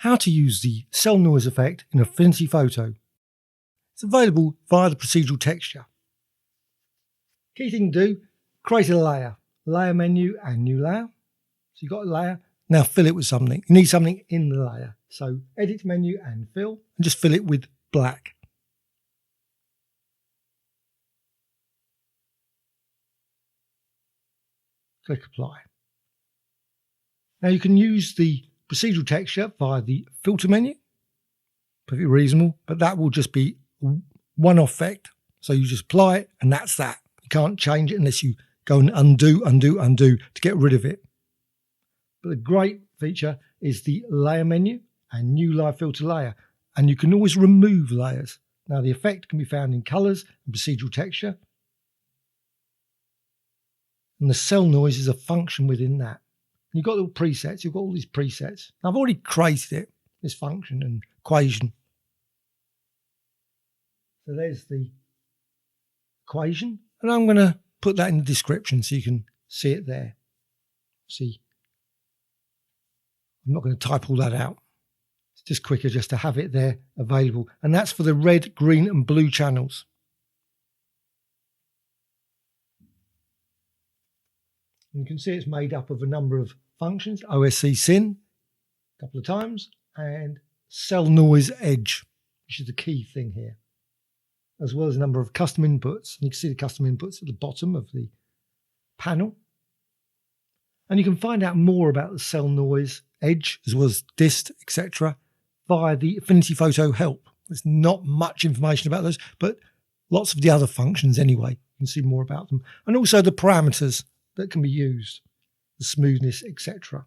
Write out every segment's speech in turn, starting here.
how to use the cell noise effect in Affinity Photo. It's available via the procedural texture. Key thing to do, create a layer menu and new layer. So you've got a layer, now fill it with something. You need something in the layer. So edit menu and fill, and just fill it with black. Click apply. Now you can use the procedural texture via the filter menu, perfectly reasonable, but that will just be one-off effect. So you just apply it and that's that. You can't change it unless you go and undo to get rid of it. But the great feature is the layer menu and new live filter layer, and you can always remove layers. Now the effect can be found in colors and procedural texture, and the cell noise is a function within that. You've got little presets, you've got all these presets. Now, I've already created it, this function and equation. So there's the equation, and I'm going to put that in the description so you can see it there. See, I'm not going to type all that out. It's just quicker just to have it there available. And that's for the red, green and blue channels. And you can see it's made up of a number of functions, oscsin a couple of times, and cellnoiseedge, which is the key thing here, as well as a number of custom inputs. And you can see the custom inputs at the bottom of the panel. And you can find out more about the cellnoiseedge, as well as dist, etc., via the Affinity Photo help. There's not much information about those, but lots of the other functions anyway. You can see more about them. And also the parameters that can be used, the smoothness, etc.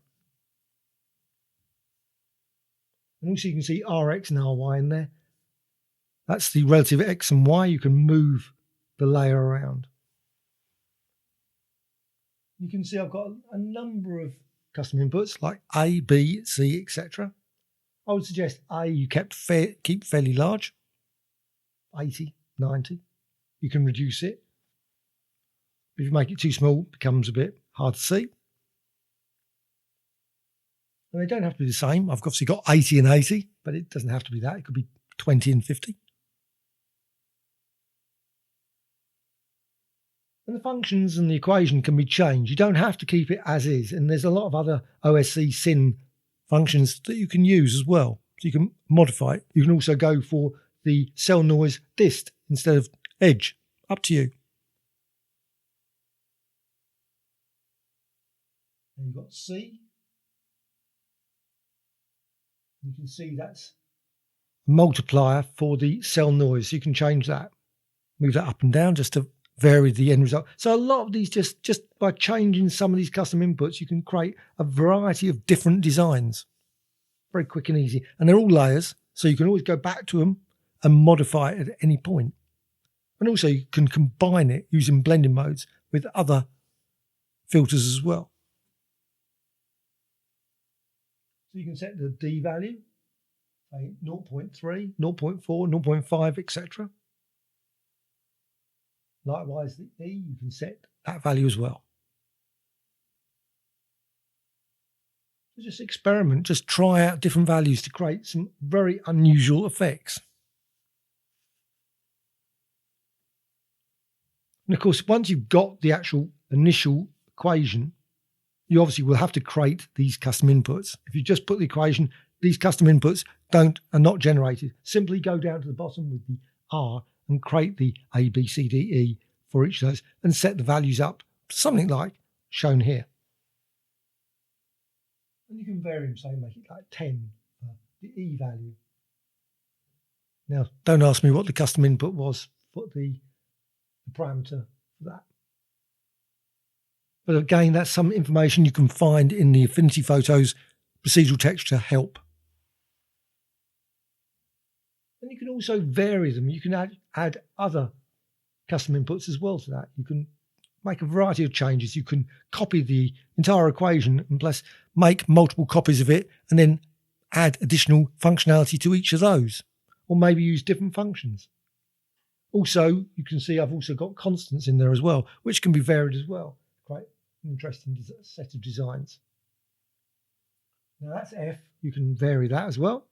And also you can see RX and RY in there. That's the relative X and Y. You can move the layer around. You can see I've got a number of custom inputs like A, B, C, etc. I would suggest A you keep fairly large, 80, 90. You can reduce it. If you make it too small, it becomes a bit hard to see. And they don't have to be the same. I've obviously got 80 and 80, but it doesn't have to be that. It could be 20 and 50. And the functions and the equation can be changed. You don't have to keep it as is. And there's a lot of other oscsin functions that you can use as well. So you can modify it. You can also go for the cell noise dist instead of edge. Up to you. And you've got C. You can see that's a multiplier for the cell noise. You can change that. Move that up and down just to vary the end result. So a lot of these, just by changing some of these custom inputs, you can create a variety of different designs. Very quick and easy. And they're all layers, so you can always go back to them and modify it at any point. And also you can combine it using blending modes with other filters as well. So you can set the D value, say 0.3, 0.4, 0.5, etc. Likewise, the E, you can set that value as well. So just experiment, just try out different values to create some very unusual effects. And of course, once you've got the actual initial equation, you obviously will have to create these custom inputs. If you just put the equation, these custom inputs are not generated. Simply go down to the bottom with the R and create the A, B, C, D, E for each of those and set the values up, something like shown here. And you can vary them, say make it like 10 for the E value. Now, don't ask me what the custom input was for the parameter for that. But again, that's some information you can find in the Affinity Photos procedural texture help. And you can also vary them. You can add other custom inputs as well to that. You can make a variety of changes. You can copy the entire equation and plus make multiple copies of it and then add additional functionality to each of those, or maybe use different functions. Also, you can see I've also got constants in there as well, which can be varied as well. Quite an interesting set of designs. Now that's F. You can vary that as well.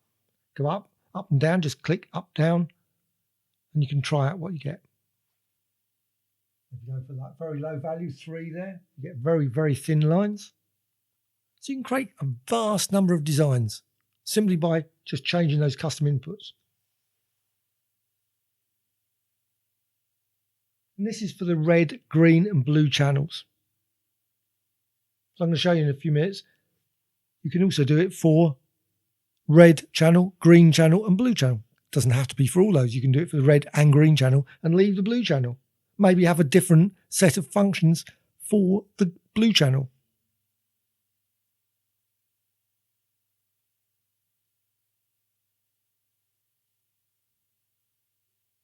Go up and down, just click up, down, and you can try out what you get. If you go for like very low value, 3 there, you get very, very thin lines. So you can create a vast number of designs simply by just changing those custom inputs. And this is for the red, green, and blue channels. So I'm going to show you in a few minutes. You can also do it for red channel, green channel, and blue channel. It doesn't have to be for all those. You can do it for the red and green channel and leave the blue channel. Maybe have a different set of functions for the blue channel.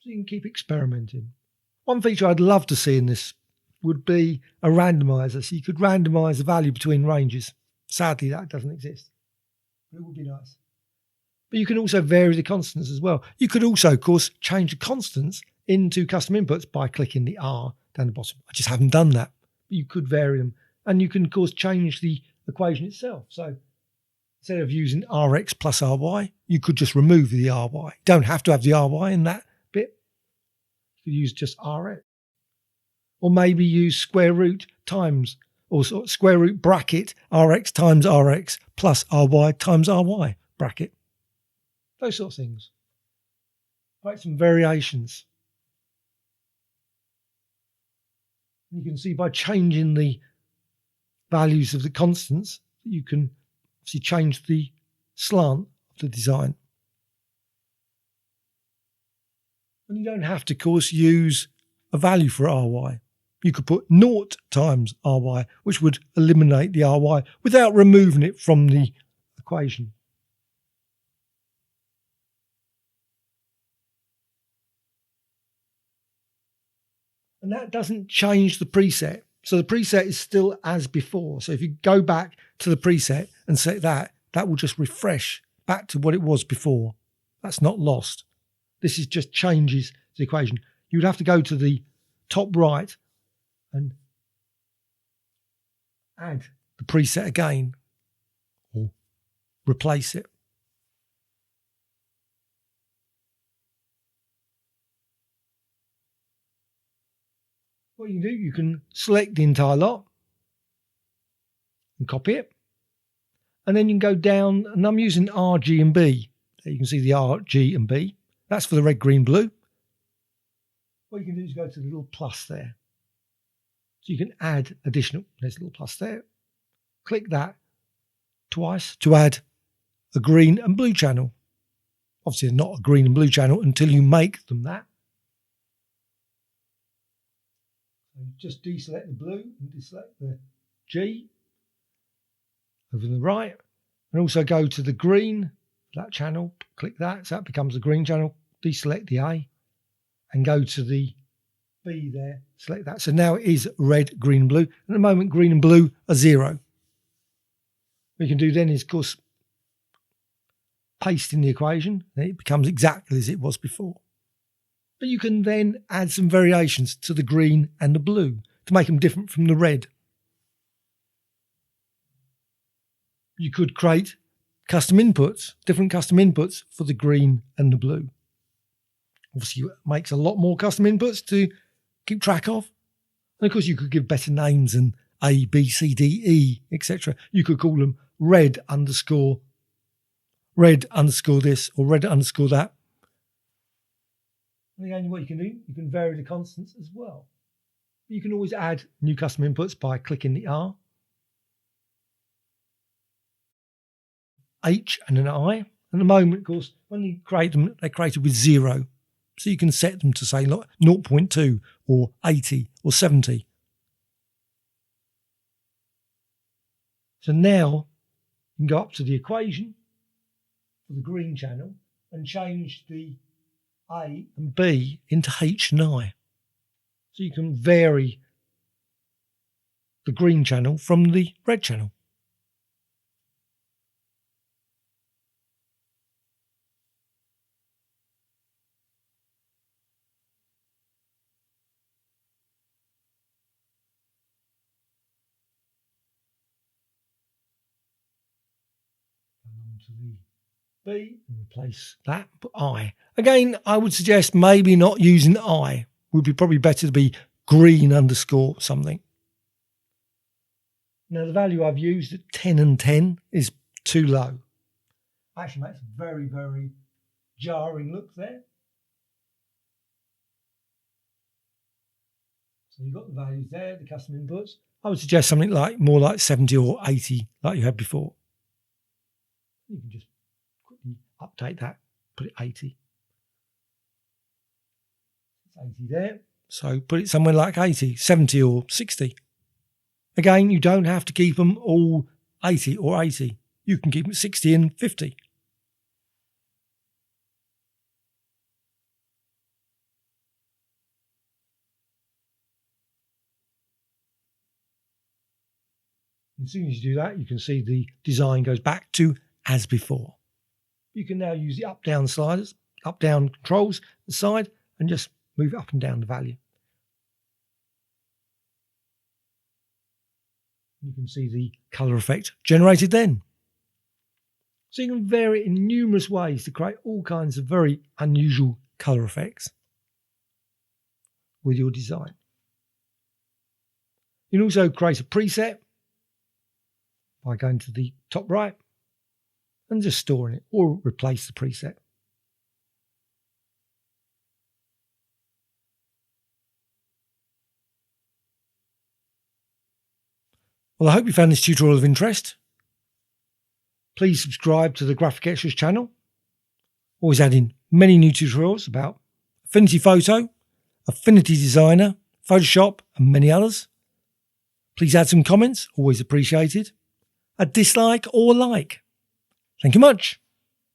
So you can keep experimenting. One feature I'd love to see in this would be a randomizer. So you could randomize the value between ranges. Sadly, that doesn't exist. But it would be nice. But you can also vary the constants as well. You could also, of course, change the constants into custom inputs by clicking the R down the bottom. I just haven't done that. But you could vary them. And you can, of course, change the equation itself. So instead of using Rx plus Ry, you could just remove the Ry. You don't have to have the Ry in that bit. You could use just Rx. Or maybe use square root times, or square root bracket Rx times Rx plus Ry times Ry bracket. Those sort of things. Quite some variations. You can see by changing the values of the constants, you can obviously change the slant of the design. And you don't have to, of course, use a value for Ry. You could put 0 times Ry, which would eliminate the Ry without removing it from the equation. And that doesn't change the preset. So the preset is still as before. So if you go back to the preset and set that, that will just refresh back to what it was before. That's not lost. This is just changes the equation. You'd have to go to the top right and add the preset again or replace it. What you can do, you can select the entire lot and copy it. And then you can go down, and I'm using R, G, and B. There you can see the R, G, and B. That's for the red, green, blue. What you can do is go to the little plus there. So you can add additional, there's a little plus there. Click that twice to add a green and blue channel. Obviously not a green and blue channel until you make them that. And just deselect the blue and deselect the G over to the right, and also go to the green, that channel, click that, so that becomes the green channel, deselect the A and go to the B there, select that. So now it is red, green, blue. At the moment, green and blue are 0. What you can do then is, of course, paste in the equation, and it becomes exactly as it was before. But you can then add some variations to the green and the blue to make them different from the red. You could create custom inputs, different custom inputs for the green and the blue. Obviously, it makes a lot more custom inputs to keep track of. And of course, you could give better names than A, B, C, D, E, etc. You could call them red underscore this or red underscore that. And again, what you can do, you can vary the constants as well. You can always add new custom inputs by clicking the R, H, and an I. At the moment, of course, when you create them, they're created with 0. So you can set them to say 0.2 or 80 or 70. So now you can go up to the equation for the green channel and change the A and B into H and I. So you can vary the green channel from the red channel. to the B and replace that, put I. Again, I would suggest maybe not using I. Would be probably better to be green underscore something. Now the value I've used at 10 and 10 is too low. Actually makes a very, very jarring look there. So you've got the values there, the custom inputs. I would suggest something like more like 70 or 80 like you had before. You can just quickly update that, put it 80. It's 80 there. So put it somewhere like 80, 70 or 60. Again, you don't have to keep them all 80 or 80. You can keep them 60 and 50. As soon as you do that, you can see the design goes back to as before. You can now use the up-down sliders, up-down controls, the side, and just move up and down the value. You can see the colour effect generated then. So you can vary it in numerous ways to create all kinds of very unusual colour effects with your design. You can also create a preset by going to the top right and just storing it, or replace the preset. Well, I hope you found this tutorial of interest. Please subscribe to the Graphic Extras channel. Always adding many new tutorials about Affinity Photo, Affinity Designer, Photoshop and many others. Please add some comments, always appreciated. A dislike or like. Thank you much.